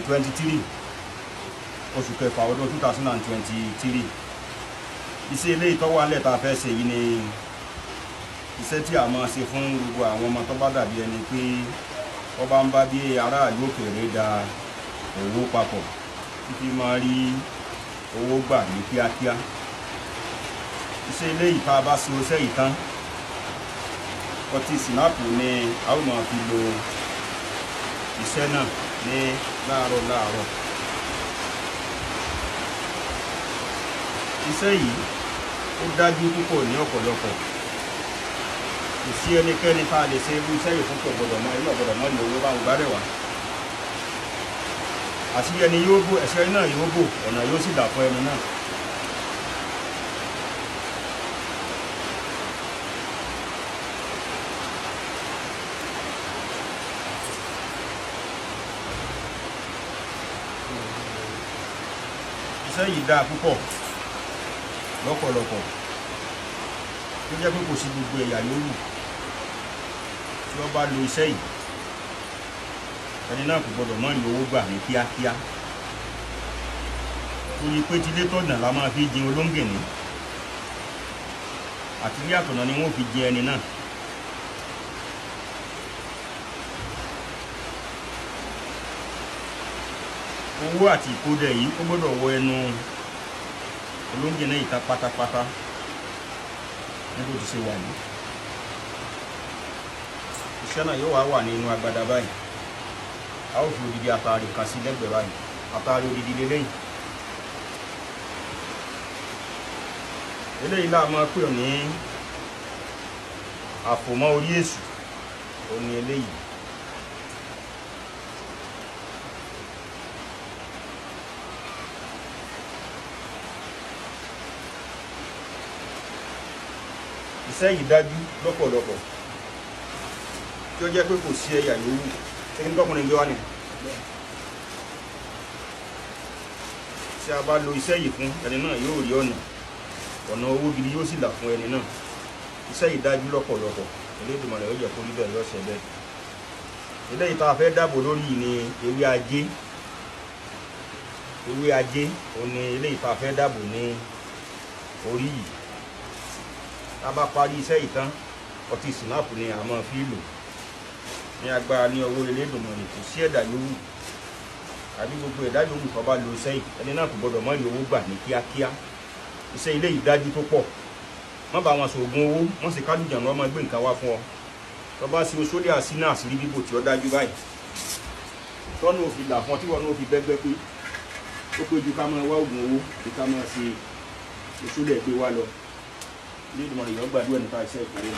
23 oṣù kẹfà ọdún 2023 iṣẹ́ eléyìí tó wà nílẹ̀ tá a fẹ́ ṣe yìí ni iṣẹ́ tí a máa ṣe fún gbogbo àwọn ọmọ tó bá dàbí ẹni pé wọ́n bá ń bá bí aráàlú òkèèrè da owó papọ̀ títí máa rí owó gbà ní kíákíá. Iṣẹ́ eléyìí tá a bá ṣe iṣẹ́ yìí tán ọtí sinapu ni a ó máa fi lo iṣẹ́ náà ní láàárọ̀. Iṣẹ́ yìí ó dájú púpọ̀ ní ọ̀pọ̀lọpọ̀. Kò sí ẹnikẹ́ni tá a lè ṣe irú iṣẹ́ yìí fún gbọ́dọ̀ mọ́ ní owó bá ń gbárẹ̀ wá. Àti ẹni yóò bò ẹ̀ṣẹ̀ náà yóò bò ọ̀nà yóò sì dà fún ẹni náà. Iṣẹ́ yìí dáa púpọ̀ lọ́pọ̀lọpọ̀ tó jẹ́ pé kò sí gbogbo ẹ̀yà yòówù tí wọ́n bá lo iṣẹ́ yìí ẹni náà kò gbọdọ̀ mọ́ ní owó gbà ní kíákíá. Torí pé tilé tọ̀nà la máa fi jin olóńgìní àti ilé àtọ̀nà ni wọ́n fi jin ẹni náà. Owó àti ìkódẹ yìí ó gbọ́dọ̀ wọ ẹnu olóńgìní ìta pátápátá níbo ti ṣe wà ní. Iṣẹ́ náà yóò wá wà nínú agbada báyìí. A ó fi odidi àtàrí kan sí lẹ́gbẹ̀ẹ́ báyìí. Àtàrí odidi lélẹ́yìn. Eléyìí là máa pè ní àfòmọ́ orí èṣù. Ó ní eléyìí. Iṣẹ́ yìí dájú lọ́pọ̀lọpọ̀ tí ó jẹ́ pé kò sí ẹ̀yà yòówù tí ń tọ́kùnrin gbé wá ní. Tí a bá lo iṣẹ́ yìí fún ẹni náà yóò rí ọ̀nà owó gidi yóò sì là fún ẹni náà. Iṣẹ́ yìí dájú lọ́pọ̀lọpọ̀. Elédùmarè ó jẹ́ kó rí bẹ́ẹ̀ yóò ṣe bẹ́ẹ̀. Eléyìí tá a fẹ́ dáàbò lórí yìí ni ewé ajé. Ewé ajé òun ni eléyìí tá a fẹ́ dáàbò ní orí yìí. Tá a bá parí iṣẹ́ yìí tán ọtí sinapu ni a máa fi lò ní agbára ní ọwọ́ Elédùmarè. Kò sí ẹ̀dá yòówù àbí gbogbo ẹ̀dá yòówù tó bá lo iṣẹ́ yìí ẹni náà kò gbọdọ̀ mọ́ ní owó gbà ní kíákíá. Iṣẹ́ ilé yìí dájú tó pọ̀. Má bá wọn ṣoògùn owó wọ́n sì kálùjàn ní ọmọ gbé nǹkan wá fún ọ. Tó bá ṣe oṣó lé àsínà àṣírí bíbò tí ó dájú báyìí tọ́nù òfin là fún ọ tí wọ́n náà fi bẹ́gbẹ́ pé ó péjú ká máa wá oògùn owó kí ká máa ṣe oṣó lẹ̀ gbé wá lọ. Elédùmarè yóò gbàdúrà nípa iṣẹ́ ìkórè.